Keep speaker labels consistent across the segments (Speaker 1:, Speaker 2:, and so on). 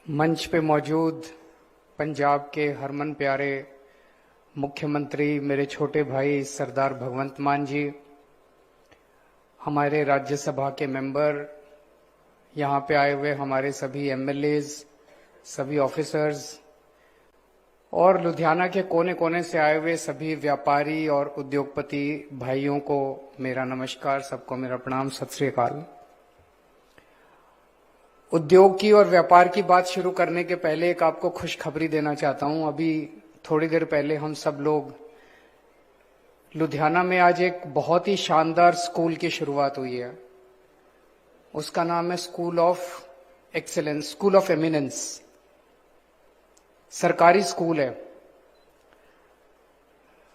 Speaker 1: मंच पे मौजूद पंजाब के हरमन प्यारे मुख्यमंत्री मेरे छोटे भाई सरदार भगवंत मान जी, हमारे राज्यसभा के मेंबर, यहाँ पे आए हुए हमारे सभी एमएलएज, सभी ऑफिसर्स और लुधियाना के कोने कोने से आए हुए सभी व्यापारी और उद्योगपति भाइयों को मेरा नमस्कार, सबको मेरा प्रणाम, सत श्री अकाल। उद्योग की और व्यापार की बात शुरू करने के पहले एक आपको खुशखबरी देना चाहता हूं। अभी थोड़ी देर पहले हम सब लोग लुधियाना में आज एक बहुत ही शानदार स्कूल की शुरुआत हुई है। उसका नाम है school of excellence, school of eminence. सरकारी स्कूल है।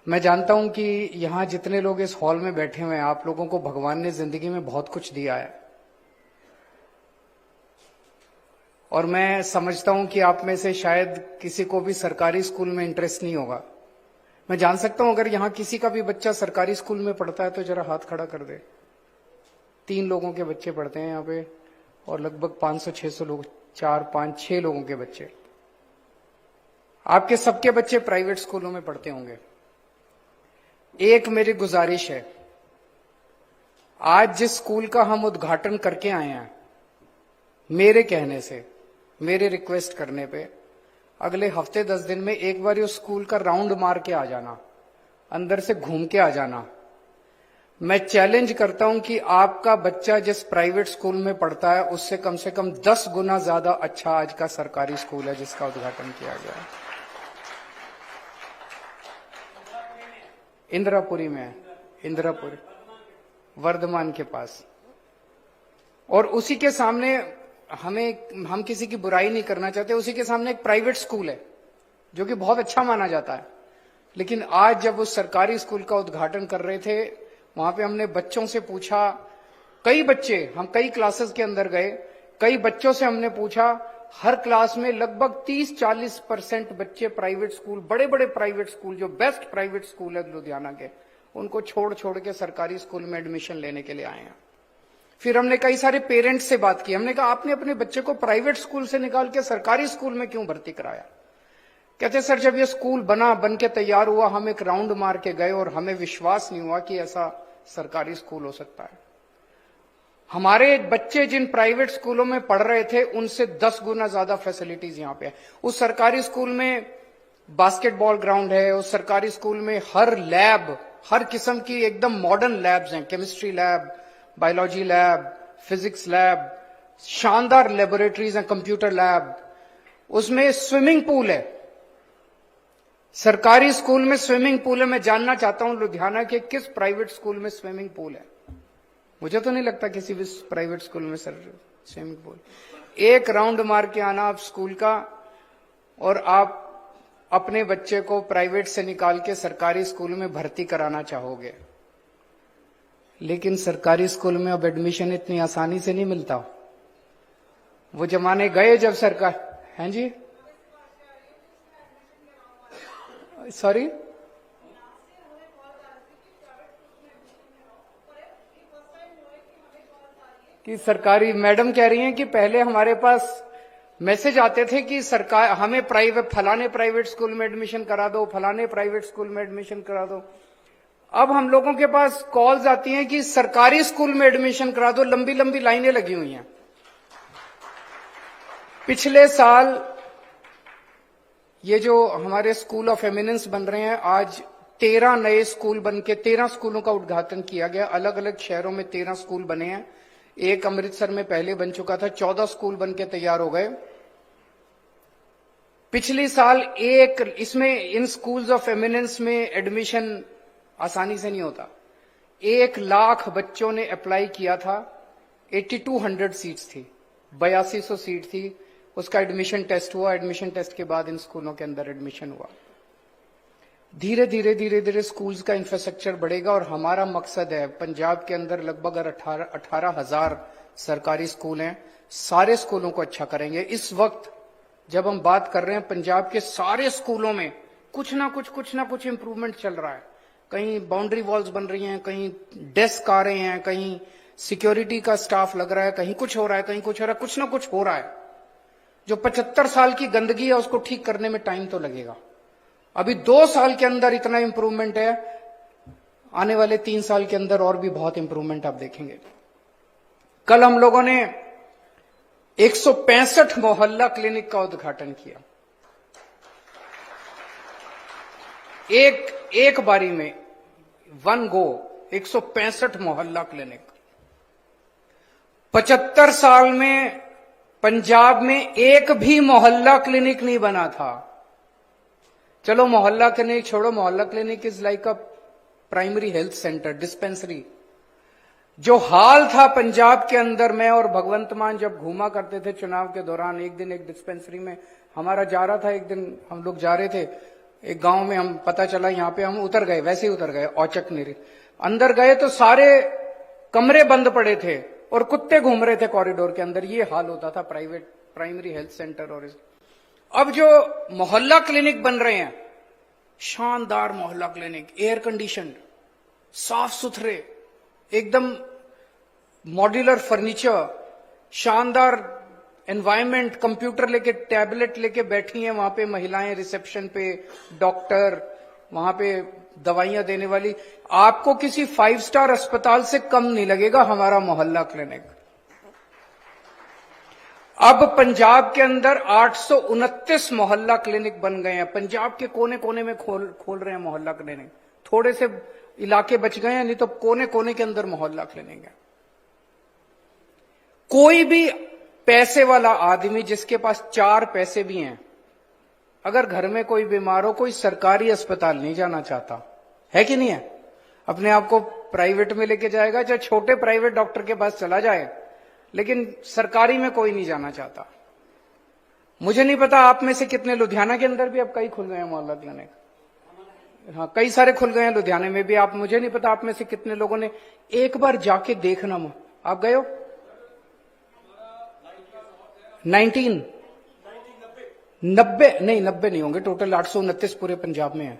Speaker 1: मैं जानता हूं कि यहां जितने लोग इस हॉल में बैठे हुए हैं, आप लोगों को भगवान ने जिंदगी में बहुत कुछ दिया है और मैं समझता हूं कि आप में से शायद किसी को भी सरकारी स्कूल में इंटरेस्ट नहीं होगा। मैं जान सकता हूं अगर यहां किसी का भी बच्चा सरकारी स्कूल में पढ़ता है तो जरा हाथ खड़ा कर दे। 3 लोगों के बच्चे पढ़ते हैं यहाँ पे और लगभग 500-600 लोग, 4-5-6 लोगों के बच्चे। आपके सबके बच्चे प्राइवेट स्कूलों में पढ़ते होंगे। एक मेरी गुजारिश है, आज जिस स्कूल का हम उद्घाटन करके आए हैं, मेरे कहने से, मेरे रिक्वेस्ट करने पे, अगले हफ्ते 10 दिन में एक बार उस स्कूल का राउंड मार के आ जाना, अंदर से घूम के आ जाना। मैं चैलेंज करता हूं कि आपका बच्चा जिस प्राइवेट स्कूल में पढ़ता है उससे कम से कम 10 गुना ज्यादा अच्छा आज का सरकारी स्कूल है जिसका उद्घाटन किया गया है। इंदिरापुरी में है, इंदिरापुरी, वर्धमान के पास। और उसी के सामने हम किसी की बुराई नहीं करना चाहते, उसी के सामने एक प्राइवेट स्कूल है जो कि बहुत अच्छा माना जाता है। लेकिन आज जब उस सरकारी स्कूल का उद्घाटन कर रहे थे, वहां पे हमने बच्चों से पूछा, कई बच्चे, हम कई क्लासेस के अंदर गए, कई बच्चों से हमने पूछा, हर क्लास में लगभग 30-40% बच्चे प्राइवेट स्कूल, बड़े बड़े प्राइवेट स्कूल, जो बेस्ट प्राइवेट स्कूल है लुधियाना के, उनको छोड़ के सरकारी स्कूल में एडमिशन लेने के लिए आए हैं। फिर हमने कई सारे पेरेंट्स से बात की। हमने कहा आपने अपने बच्चे को प्राइवेट स्कूल से निकाल के सरकारी स्कूल में क्यों भर्ती कराया? कहते सर जब ये स्कूल बन के तैयार हुआ, हम एक राउंड मार के गए और हमें विश्वास नहीं हुआ कि ऐसा सरकारी स्कूल हो सकता है। हमारे बच्चे जिन प्राइवेट स्कूलों में पढ़ रहे थे उनसे 10 गुना ज्यादा फैसिलिटीज यहां पे है। उस सरकारी स्कूल में बास्केटबॉल ग्राउंड है, उस सरकारी स्कूल में हर लैब, हर किस्म की एकदम मॉडर्न लैब्स हैं, chemistry lab, biology lab, physics lab, शानदार लेबोरेटरीज हैं, कंप्यूटर लैब, उसमें स्विमिंग पूल है। सरकारी स्कूल में स्विमिंग पूल है। मैं जानना चाहता हूं लुधियाना के किस प्राइवेट स्कूल में स्विमिंग पूल है? मुझे तो नहीं लगता किसी भी प्राइवेट स्कूल में सर स्विमिंग पूल। एक राउंड मार के आना आप स्कूल का और आप अपने बच्चे को प्राइवेट से निकाल के सरकारी स्कूल में भर्ती कराना चाहोगे। लेकिन सरकारी स्कूल में अब एडमिशन इतनी आसानी से नहीं मिलता। वो जमाने गए जब सरकार, हैं जी, सॉरी, कि सरकारी मैडम कह रही हैं कि पहले हमारे पास मैसेज आते थे कि सरकार हमें फलाने प्राइवेट स्कूल में एडमिशन करा दो, फलाने प्राइवेट स्कूल में एडमिशन करा दो। अब हम लोगों के पास कॉल्स आती हैं कि सरकारी स्कूल में एडमिशन करा दो, लंबी लंबी लाइनें लगी हुई हैं। पिछले साल ये जो हमारे स्कूल ऑफ एमिनेंस बन रहे हैं, आज 13 नए स्कूल बन के 13 स्कूलों का उद्घाटन किया गया। अलग अलग शहरों में 13 स्कूल बने हैं। एक अमृतसर में पहले बन चुका था, 14 स्कूल बन के तैयार हो गए। पिछले साल इन स्कूल्स ऑफ एमिनेंस में एडमिशन आसानी से नहीं होता। 1 लाख बच्चों ने अप्लाई किया था। 8200 सीट्स थी, 8200 सीट थी। उसका एडमिशन टेस्ट हुआ। एडमिशन टेस्ट के बाद इन स्कूलों के अंदर एडमिशन हुआ। धीरे धीरे स्कूल्स का इंफ्रास्ट्रक्चर बढ़ेगा और हमारा मकसद है, पंजाब के अंदर लगभग 18,000 सरकारी स्कूल हैं, सारे स्कूलों को अच्छा करेंगे। इस वक्त जब हम बात कर रहे हैं, पंजाब के सारे स्कूलों में कुछ ना कुछ इंप्रूवमेंट चल रहा है। कहीं बाउंड्री वॉल्स बन रही हैं, कहीं डेस्क आ रहे हैं, कहीं सिक्योरिटी का स्टाफ लग रहा है, कहीं कुछ हो रहा है, कहीं कुछ हो रहा है, कुछ ना कुछ हो रहा है। जो 75 साल की गंदगी है उसको ठीक करने में टाइम तो लगेगा। अभी 2 साल के अंदर इतना इंप्रूवमेंट है, आने वाले 3 साल के अंदर और भी बहुत इंप्रूवमेंट आप देखेंगे। कल हम लोगों ने 165 मोहल्ला क्लिनिक का उद्घाटन किया, एक बारी में, वन गो 165 मोहल्ला क्लिनिक। 75 साल में पंजाब में एक भी मोहल्ला क्लिनिक नहीं बना था। चलो मोहल्ला क्लिनिक छोड़ो, मोहल्ला clinic is like a primary health centre, dispensary. जो हाल था पंजाब के अंदर, मैं और भगवंत मान जब घूमा करते थे चुनाव के दौरान, एक दिन एक डिस्पेंसरी में हमारा जा रहा था, एक दिन हम लोग जा रहे थे एक गांव में, हम पता चला यहां पे, हम उतर गए, वैसे ही उतर गए औचक निरी, अंदर गए तो सारे कमरे बंद पड़े थे और कुत्ते घूम रहे थे कॉरिडोर के अंदर। ये हाल होता था प्राइवेट प्राइमरी हेल्थ सेंटर। और अब जो मोहल्ला क्लिनिक बन रहे हैं, शानदार मोहल्ला क्लिनिक, एयर कंडीशन, साफ सुथरे, एकदम मॉड्यूलर फर्नीचर, शानदार एनवायरमेंट, कंप्यूटर लेके, टैबलेट लेके बैठी हैं वहां पे महिलाएं, रिसेप्शन पे डॉक्टर, वहां पे दवाइयां देने वाली। आपको किसी 5 स्टार अस्पताल से कम नहीं लगेगा हमारा मोहल्ला क्लिनिक। अब पंजाब के अंदर 829 मोहल्ला क्लिनिक बन गए हैं। पंजाब के कोने कोने में खोल रहे हैं मोहल्ला क्लिनिक। थोड़े से इलाके बच गए हैं, नहीं तो कोने कोने के अंदर मोहल्ला क्लिनिक है। कोई भी पैसे वाला आदमी जिसके पास 4 पैसे भी हैं, अगर घर में कोई बीमार हो, कोई सरकारी अस्पताल नहीं जाना चाहता है कि नहीं है? अपने आप को प्राइवेट में लेके जाएगा, चाहे छोटे प्राइवेट डॉक्टर के पास चला जाए, लेकिन सरकारी में कोई नहीं जाना चाहता। मुझे नहीं पता आप में से कितने, लुधियाना के अंदर भी अब कई खुल गए हैं मोहल्ला क्लिनिक। हाँ, कई सारे खुल गए हैं लुधियाना में भी। आप, मुझे नहीं पता आप में से कितने लोगों ने एक बार जाके देखना। आप गए हो? 90 नहीं होंगे, टोटल 829 पूरे पंजाब में है।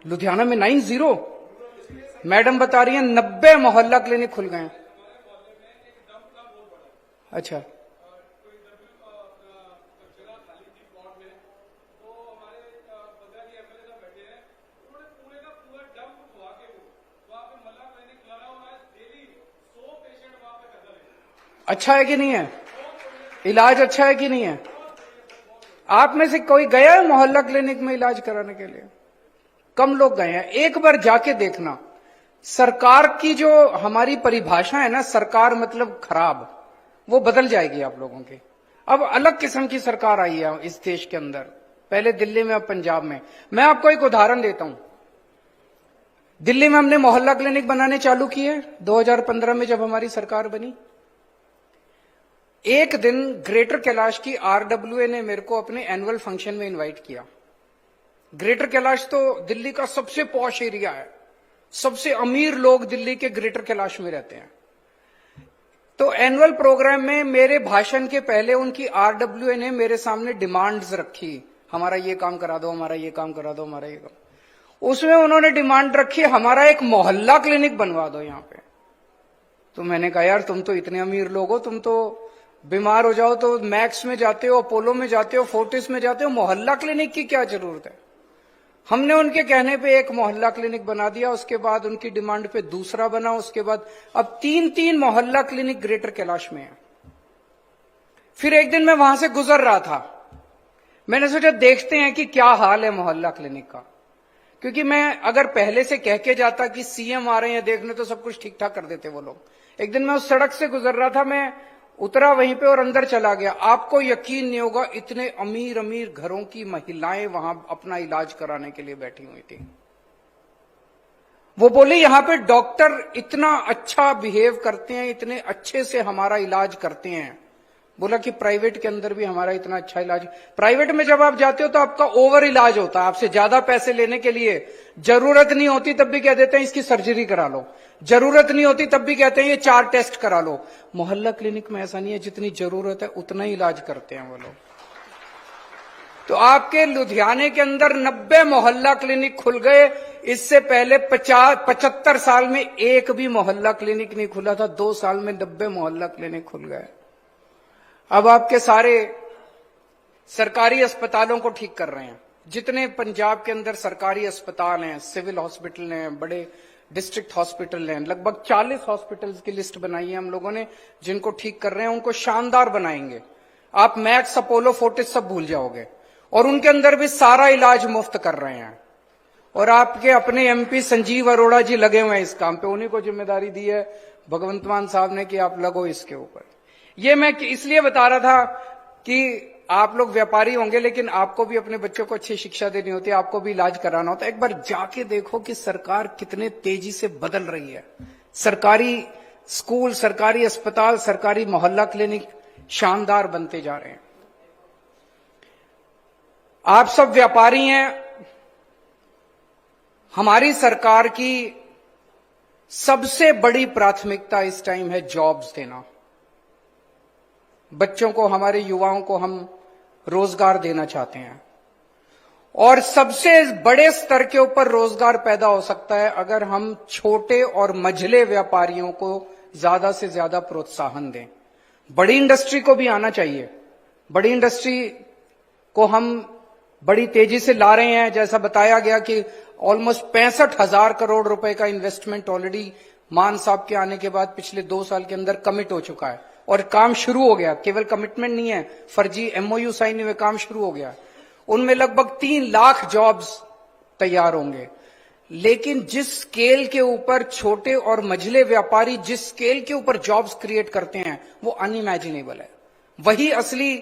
Speaker 1: लुधियाना में 90, मैडम बता रही हैं 90 मोहल्ला क्लिनिक खुल गए हैं। अच्छा, अच्छा है कि नहीं है? इलाज अच्छा है कि नहीं है? आप में से कोई गया है मोहल्ला क्लिनिक में इलाज कराने के लिए? कम लोग गए हैं। एक बार जाके देखना। सरकार की जो हमारी परिभाषा है ना, सरकार मतलब खराब, वो बदल जाएगी आप लोगों की। अब अलग किस्म की सरकार आई है इस देश के अंदर, पहले दिल्ली में, अब पंजाब में। मैं आपको एक उदाहरण देता हूं। दिल्ली में हमने मोहल्ला क्लिनिक बनाने चालू किए 2015 में, जब हमारी सरकार बनी। एक दिन ग्रेटर कैलाश की आरडब्ल्यूए ने मेरे को अपने एनुअल फंक्शन में इनवाइट किया। ग्रेटर कैलाश तो दिल्ली का सबसे पॉश एरिया है, सबसे अमीर लोग दिल्ली के ग्रेटर कैलाश में रहते हैं। तो एनुअल प्रोग्राम में मेरे भाषण के पहले उनकी आरडब्ल्यूए ने मेरे सामने डिमांड्स रखी, हमारा ये काम करा दो, हमारा ये काम करा दो, हमारा ये काम। उसमें उन्होंने डिमांड रखी, हमारा एक मोहल्ला क्लिनिक बनवा दो यहां पे। तो मैंने कहा यार, तुम तो इतने अमीर लोग हो, तुम तो बीमार हो जाओ तो मैक्स में जाते हो, अपोलो में जाते हो, फोर्टिस में जाते हो, मोहल्ला क्लिनिक की क्या जरूरत है? हमने उनके कहने पे एक मोहल्ला क्लिनिक बना दिया, उसके बाद उनकी डिमांड पे दूसरा बना, उसके बाद अब 3 मोहल्ला क्लिनिक ग्रेटर कैलाश में है। फिर एक दिन मैं वहां से गुजर रहा था, मैंने सोचा देखते हैं कि क्या हाल है मोहल्ला क्लिनिक का। क्योंकि मैं अगर पहले से कह के जाता कि सीएम आ रहे हैं देखने, तो सब कुछ ठीक ठाक कर देते वो लोग। एक दिन मैं उस सड़क से गुजर रहा था, मैं उतरा वहीं पे और अंदर चला गया। आपको यकीन नहीं होगा, इतने अमीर अमीर घरों की महिलाएं वहां अपना इलाज कराने के लिए बैठी हुई थी। वो बोली यहां पे डॉक्टर इतना अच्छा बिहेव करते हैं, इतने अच्छे से हमारा इलाज करते हैं। बोला कि प्राइवेट के अंदर भी हमारा इतना अच्छा इलाज। प्राइवेट में जब आप जाते हो तो आपका ओवर इलाज होता है, आपसे ज्यादा पैसे लेने के लिए जरूरत नहीं होती, तब भी कह देते हैं इसकी सर्जरी करा लो। जरूरत नहीं होती तब भी कहते हैं ये 4 टेस्ट करा लो। मोहल्ला क्लिनिक में ऐसा नहीं है, जितनी जरूरत है उतना ही इलाज करते हैं वो लोग। तो आपके लुधियाने के अंदर 90 मोहल्ला क्लिनिक खुल गए। इससे पहले 75 साल में एक भी मोहल्ला क्लिनिक नहीं खुला था। 2 साल में 90 मोहल्ला क्लिनिक खुल गए। अब आपके सारे सरकारी अस्पतालों को ठीक कर रहे हैं। जितने पंजाब के अंदर सरकारी अस्पताल हैं, सिविल हॉस्पिटल हैं, बड़े डिस्ट्रिक्ट हॉस्पिटल हैं, लगभग 40 हॉस्पिटल्स की लिस्ट बनाई है हम लोगों ने, जिनको ठीक कर रहे हैं। उनको शानदार बनाएंगे। आप मैक्स, अपोलो, फोर्टिस सब भूल जाओगे। और उनके अंदर भी सारा इलाज मुफ्त कर रहे हैं। और आपके अपने एमपी संजीव अरोड़ा जी लगे हुए हैं इस काम पे। उन्हीं को जिम्मेदारी दी है भगवंत मान साहब ने कि आप लगो इसके ऊपर। ये मैं इसलिए बता रहा था कि आप लोग व्यापारी होंगे, लेकिन आपको भी अपने बच्चों को अच्छी शिक्षा देनी होती है, आपको भी इलाज कराना होता है। एक बार जाके देखो कि सरकार कितने तेजी से बदल रही है। सरकारी स्कूल, सरकारी अस्पताल, सरकारी मोहल्ला क्लिनिक शानदार बनते जा रहे हैं। आप सब व्यापारी हैं। हमारी सरकार की सबसे बड़ी प्राथमिकता इस टाइम है जॉब्स देना। बच्चों को, हमारे युवाओं को हम रोजगार देना चाहते हैं। और सबसे बड़े स्तर के ऊपर रोजगार पैदा हो सकता है अगर हम छोटे और मझले व्यापारियों को ज्यादा से ज्यादा प्रोत्साहन दें। बड़ी इंडस्ट्री को भी आना चाहिए। बड़ी इंडस्ट्री को हम बड़ी तेजी से ला रहे हैं। जैसा बताया गया कि ऑलमोस्ट 65,000 करोड़ रुपए का इन्वेस्टमेंट ऑलरेडी मान साहब के आने के बाद पिछले 2 साल के अंदर कमिट हो चुका है और काम शुरू हो गया। केवल कमिटमेंट नहीं है, फर्जी एमओयू साइन हुए, काम शुरू हो गया। उनमें लगभग 3 लाख जॉब्स तैयार होंगे। लेकिन जिस स्केल के ऊपर छोटे और मझले व्यापारी जिस स्केल के ऊपर जॉब्स क्रिएट करते हैं वो अनइमेजिनेबल है। वही असली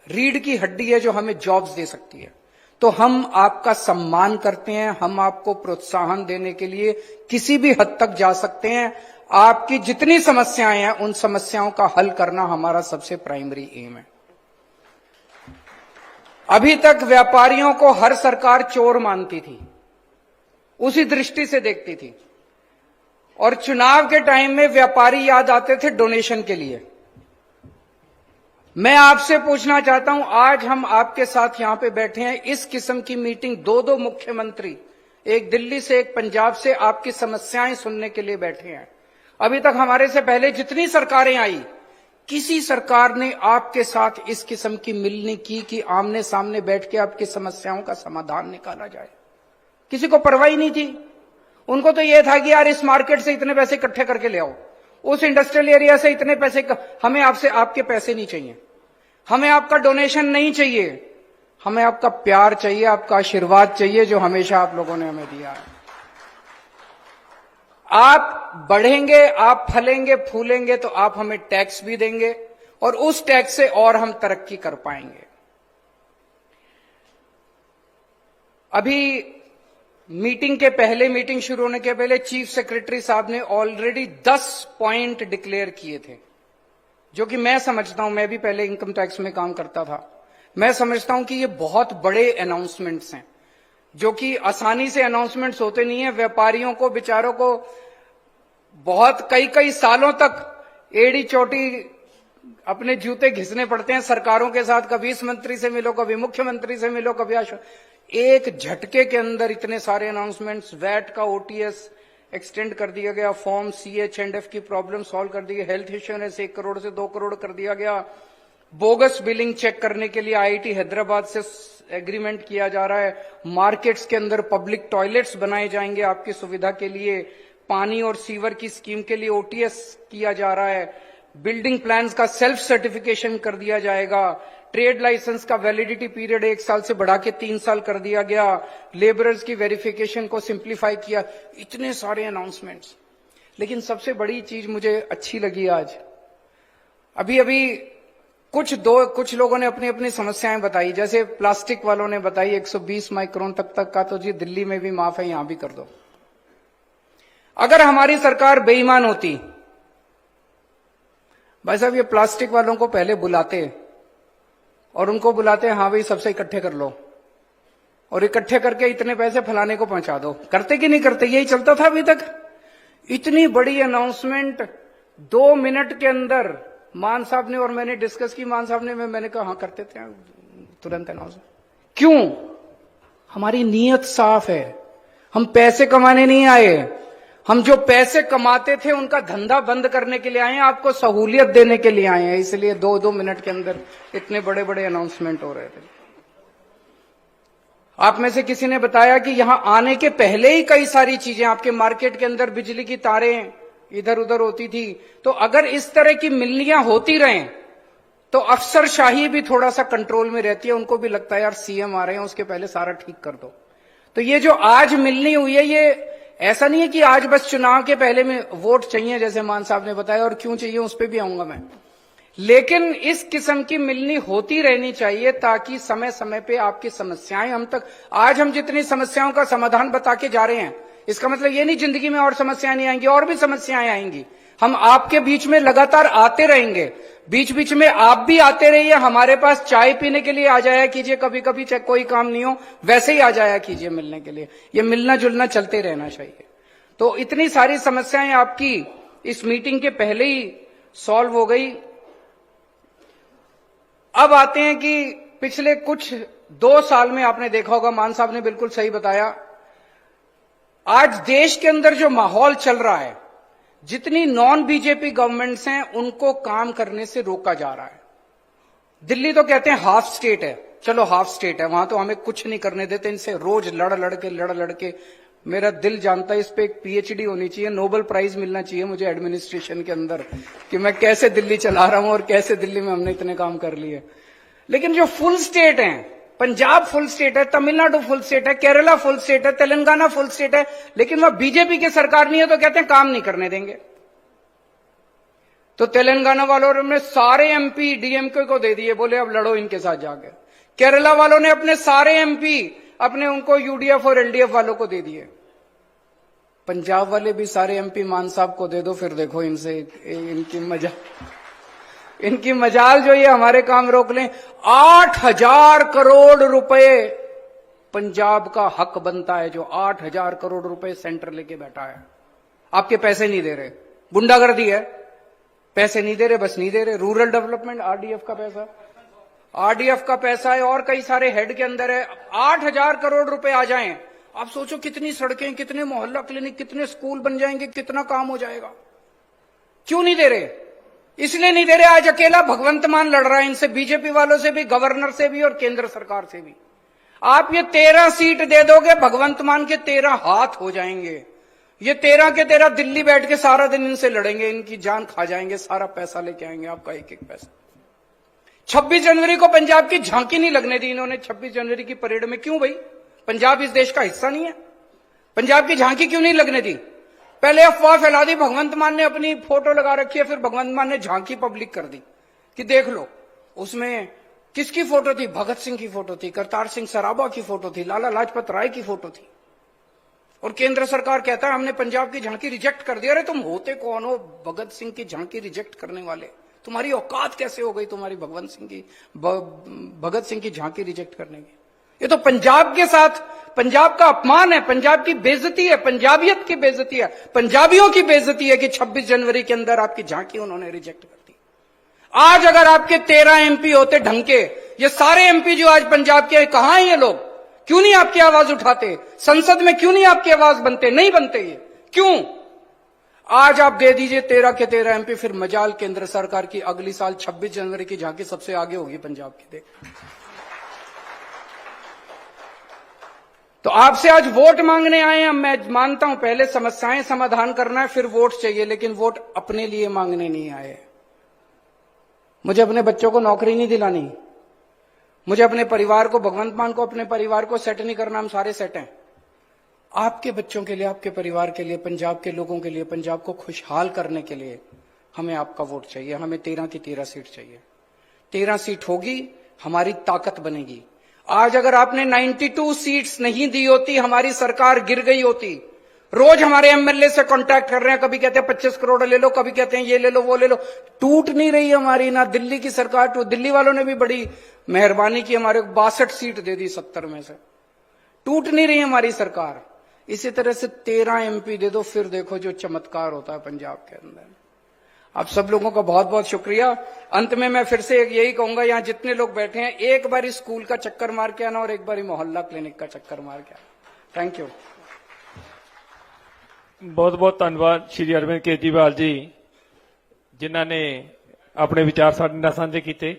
Speaker 1: रीढ़ की हड्डी है जो हमें जॉब्स दे सकती है। तो हम आपका सम्मान करते हैं। हम आपको प्रोत्साहन देने के लिए किसी भी हद तक जा सकते हैं। आपकी जितनी समस्याएं हैं उन समस्याओं का हल करना हमारा सबसे प्राइमरी एम है। अभी तक व्यापारियों को हर सरकार चोर मानती थी, उसी दृष्टि से देखती थी। और चुनाव के टाइम में व्यापारी याद आते थे डोनेशन के लिए। मैं आपसे पूछना चाहता हूं, आज हम आपके साथ यहां पे बैठे हैं, इस किस्म की मीटिंग, 2 मुख्यमंत्री, एक दिल्ली से एक पंजाब से, आपकी समस्याएं सुनने के लिए बैठे हैं। अभी तक हमारे से पहले जितनी सरकारें आई, किसी सरकार ने आपके साथ इस किस्म की मिलनी की कि आमने सामने बैठ के आपकी समस्याओं का समाधान निकाला जाए। किसी को परवाह नहीं थी। उनको तो यह था कि यार इस मार्केट से इतने पैसे इकट्ठे करके ले आओ, उस इंडस्ट्रियल एरिया से इतने पैसे, हमें आपसे आपके पैसे नहीं चाहिए, हमें आपका डोनेशन नहीं चाहिए, हमें आपका प्यार चाहिए, आपका आशीर्वाद चाहिए जो हमेशा आप लोगों ने हमें दिया है। आप बढ़ेंगे, आप फलेंगे फूलेंगे तो आप हमें टैक्स भी देंगे और उस टैक्स से और हम तरक्की कर पाएंगे। अभी मीटिंग के पहले, मीटिंग शुरू होने के पहले चीफ सेक्रेटरी साहब ने ऑलरेडी 10 पॉइंट डिक्लेयर किए थे, जो कि मैं समझता हूं, मैं भी पहले इनकम टैक्स में काम करता था, मैं समझता हूं कि ये बहुत बड़े अनाउंसमेंट्स हैं, जो कि आसानी से अनाउंसमेंट्स होते नहीं है। व्यापारियों को, बेचारों को बहुत कई सालों तक एड़ी चोटी अपने जूते घिसने पड़ते हैं सरकारों के साथ। कभी इस मंत्री से मिलो, कभी मुख्यमंत्री से मिलो, कभी एक झटके के अंदर इतने सारे अनाउंसमेंट्स। वैट का ओटीएस एक्सटेंड कर दिया गया, फॉर्म CH&F की प्रॉब्लम सॉल्व कर दी गई, हेल्थ इंश्योरेंस 1 करोड़ से 2 करोड़ कर दिया गया, बोगस बिलिंग चेक करने के लिए IIT हैदराबाद से एग्रीमेंट किया जा रहा है, मार्केट्स के अंदर पब्लिक टॉयलेट्स बनाए जाएंगे आपकी सुविधा के लिए, पानी और सीवर की स्कीम के लिए OTS किया जा रहा है, बिल्डिंग प्लान्स का सेल्फ सर्टिफिकेशन कर दिया जाएगा, ट्रेड लाइसेंस का वैलिडिटी पीरियड 1 साल से बढ़ा के 3 साल कर दिया गया, लेबरर्स की वेरिफिकेशन को सिंप्लीफाई किया। इतने सारे अनाउंसमेंट्स। लेकिन सबसे बड़ी चीज मुझे अच्छी लगी आज, अभी कुछ लोगों ने अपनी अपनी समस्याएं बताई। जैसे प्लास्टिक वालों ने बताई 120 माइक्रोन तक का, तो जी दिल्ली में भी माफ है, यहां भी कर दो। अगर हमारी सरकार बेईमान होती, भाई साहब ये प्लास्टिक वालों को पहले बुलाते और उनको बुलाते, हाँ भाई सबसे इकट्ठे कर लो और इकट्ठे करके इतने पैसे फलाने को पहुंचा दो। करते कि नहीं करते? यही चलता था अभी तक। इतनी बड़ी अनाउंसमेंट 2 मिनट के अंदर मान साहब ने और मैंने डिस्कस की, मान साहब ने, मैंने कहा हाँ करते थे तुरंत अनाउंसमेंट। क्यों? हमारी नीयत साफ है, हम पैसे कमाने नहीं आए, हम जो पैसे कमाते थे उनका धंधा बंद करने के लिए आए हैं, आपको सहूलियत देने के लिए आए हैं। इसलिए 2-2 मिनट के अंदर इतने बड़े बड़े अनाउंसमेंट हो रहे थे। आप में से किसी ने बताया कि यहां आने के पहले ही कई सारी चीजें आपके मार्केट के अंदर बिजली की तारें इधर उधर होती थी। तो अगर इस तरह की मिलनियां होती रहें तो अफसरशाही भी थोड़ा सा कंट्रोल में रहती है। उनको भी लगता है यार सीएम आ रहे हैं, उसके पहले सारा ठीक कर दो। तो ये जो आज मिलनी हुई है, ये ऐसा नहीं है कि आज बस चुनाव के पहले में वोट चाहिए जैसे मान साहब ने बताया, और क्यों चाहिए उस पर भी आऊंगा मैं। लेकिन इस किस्म की मिलनी होती रहनी चाहिए ताकि समय समय पे आपकी समस्याएं हम तक, आज हम जितनी समस्याओं का समाधान बता के जा रहे हैं, इसका मतलब ये नहीं जिंदगी में और समस्याएं नहीं आएंगी, और भी समस्याएं आएंगी। हम आपके बीच में लगातार आते रहेंगे, बीच बीच में आप भी आते रहिए, हमारे पास चाय पीने के लिए आ जाया कीजिए कभी कभी, चाहे कोई काम नहीं हो वैसे ही आ जाया कीजिए मिलने के लिए। ये मिलना जुलना चलते रहना चाहिए। तो इतनी सारी समस्याएं आपकी इस मीटिंग के पहले ही सॉल्व हो गई। अब आते हैं कि पिछले कुछ 2 साल में आपने देखा होगा, मान साहब ने बिल्कुल सही बताया, आज देश के अंदर जो माहौल चल रहा है, जितनी नॉन बीजेपी गवर्नमेंट्स हैं उनको काम करने से रोका जा रहा है। दिल्ली तो कहते हैं हाफ स्टेट है, चलो हाफ स्टेट है, वहां तो हमें कुछ नहीं करने देते, इनसे रोज लड़ लड़ के मेरा दिल जानता है इस पे एक पीएचडी होनी चाहिए, नोबेल प्राइज मिलना चाहिए मुझे एडमिनिस्ट्रेशन के अंदर कि मैं कैसे दिल्ली चला रहा हूं और कैसे दिल्ली में हमने इतने काम कर लिए। लेकिन जो फुल स्टेट है, पंजाब फुल स्टेट है, तमिलनाडु फुल स्टेट है, केरला फुल स्टेट है, तेलंगाना फुल स्टेट है, लेकिन वह बीजेपी की सरकार नहीं है तो कहते हैं काम नहीं करने देंगे। तो तेलंगाना वालों ने सारे एमपी डीएमके को दे दिए, बोले अब लड़ो इनके साथ जाके। केरला वालों ने अपने सारे एमपी अपने उनको यूडीएफ और एलडीएफ वालों को दे दिए। पंजाब वाले भी सारे एमपी मान साहब को दे दो, फिर देखो इनसे इनकी मजाल जो ये हमारे काम रोक लें। 8,000 करोड़ रुपए पंजाब का हक बनता है, जो 8,000 करोड़ रुपए सेंटर लेके बैठा है। आपके पैसे नहीं दे रहे, गुंडागर्दी है, पैसे नहीं दे रहे, बस नहीं दे रहे। रूरल डेवलपमेंट आरडीएफ का पैसा है और कई सारे हेड के अंदर है। 8,000 करोड़ रुपए आ जाएं, आप सोचो कितनी सड़कें, कितने मोहल्ला क्लिनिक, कितने स्कूल बन जाएंगे, कितना काम हो जाएगा। क्यों नहीं दे रहे? इसलिए नहीं दे रहे, आज अकेला भगवंत मान लड़ रहा है इनसे, बीजेपी वालों से भी, गवर्नर से भी और केंद्र सरकार से भी। आप ये 13 सीट दे दोगे, भगवंत मान के 13 हाथ हो जाएंगे। ये 13 के 13 दिल्ली बैठ के सारा दिन इनसे लड़ेंगे, इनकी जान खा जाएंगे, सारा पैसा लेके आएंगे, आपका एक एक पैसा। 26 जनवरी को पंजाब की झांकी नहीं लगने दी इन्होंने, 26 जनवरी की परेड में। क्यों भाई? पंजाब इस देश का हिस्सा नहीं है? पंजाब की झांकी क्यों नहीं लगने दी? पहले अफवाह फैला दी, भगवंत मान ने अपनी फोटो लगा रखी है, फिर भगवंत मान ने झांकी पब्लिक कर दी कि देख लो। उसमें किसकी फोटो थी? भगत सिंह की फोटो थी, करतार सिंह सराबा की फोटो थी, लाला लाजपत राय की फोटो थी। और केंद्र सरकार कहता है हमने पंजाब की झांकी रिजेक्ट कर दिया। अरे तुम होते कौन हो भगत सिंह की झांकी रिजेक्ट करने वाले? तुम्हारी औकात कैसे हो गई तुम्हारी भगत सिंह की झांकी रिजेक्ट करने की? ये तो पंजाब के साथ पंजाब का अपमान है, पंजाब की बेइज्जती है, पंजाबियत की बेइज्जती है, पंजाबियों की बेइज्जती है कि 26 जनवरी के अंदर आपकी झांकी उन्होंने रिजेक्ट कर दी। आज अगर आपके 13 एमपी होते ढंग के, ये सारे एमपी जो आज पंजाब के, कहां हैं ये लोग? क्यों नहीं आपकी आवाज उठाते? संसद में क्यों नहीं आपकी आवाज बनते? नहीं बनते ये क्यों? आज आप दे दीजिए 13 के 13 एमपी, फिर मजाल केंद्र सरकार की अगली साल 26 जनवरी की झांकी सबसे आगे होगी पंजाब की। देख, तो आपसे आज वोट मांगने आए हैं। मैं मानता हूं पहले समस्याएं समाधान करना है, फिर वोट चाहिए, लेकिन वोट अपने लिए मांगने नहीं आए। मुझे अपने बच्चों को नौकरी नहीं दिलानी, मुझे अपने परिवार को, भगवंत मान को, अपने परिवार को सेट नहीं करना। हम सारे सेट हैं। आपके बच्चों के लिए, आपके परिवार के लिए, पंजाब के लोगों के लिए, पंजाब को खुशहाल करने के लिए हमें आपका वोट चाहिए। हमें 13 की 13 सीट चाहिए। 13 सीट होगी, हमारी ताकत बनेगी। आज अगर आपने 92 सीट्स नहीं दी होती, हमारी सरकार गिर गई होती। रोज हमारे एमएलए से कांटेक्ट कर रहे हैं, कभी कहते हैं 25 करोड़ ले लो, कभी कहते हैं ये ले लो वो ले लो। टूट नहीं रही हमारी, ना दिल्ली की सरकार टूट। दिल्ली वालों ने भी बड़ी मेहरबानी की, हमारे 62 सीट दे दी 70 में से। टूट नहीं रही हमारी सरकार। इसी तरह से 13 एमपी दे दो, फिर देखो जो चमत्कार होता है पंजाब के अंदर। आप सब लोगों का बहुत बहुत शुक्रिया। अंत में मैं फिर से यही कहूंगा, यहां जितने लोग बैठे हैं, एक बारी स्कूल का चक्कर मार के आना और एक बारी मोहल्ला क्लिनिक का चक्कर मार के आना। Thank you.
Speaker 2: ਬਹੁਤ ਬਹੁਤ ਧੰਨਵਾਦ ਸ਼੍ਰੀ ਅਰਵਿੰਦ ਕੇਜਰੀਵਾਲ ਜੀ, ਜਿਨ੍ਹਾਂ ਨੇ ਆਪਣੇ ਵਿਚਾਰ ਸਾਡੇ ਨਾਲ ਸਾਂਝੇ ਕੀਤੇ।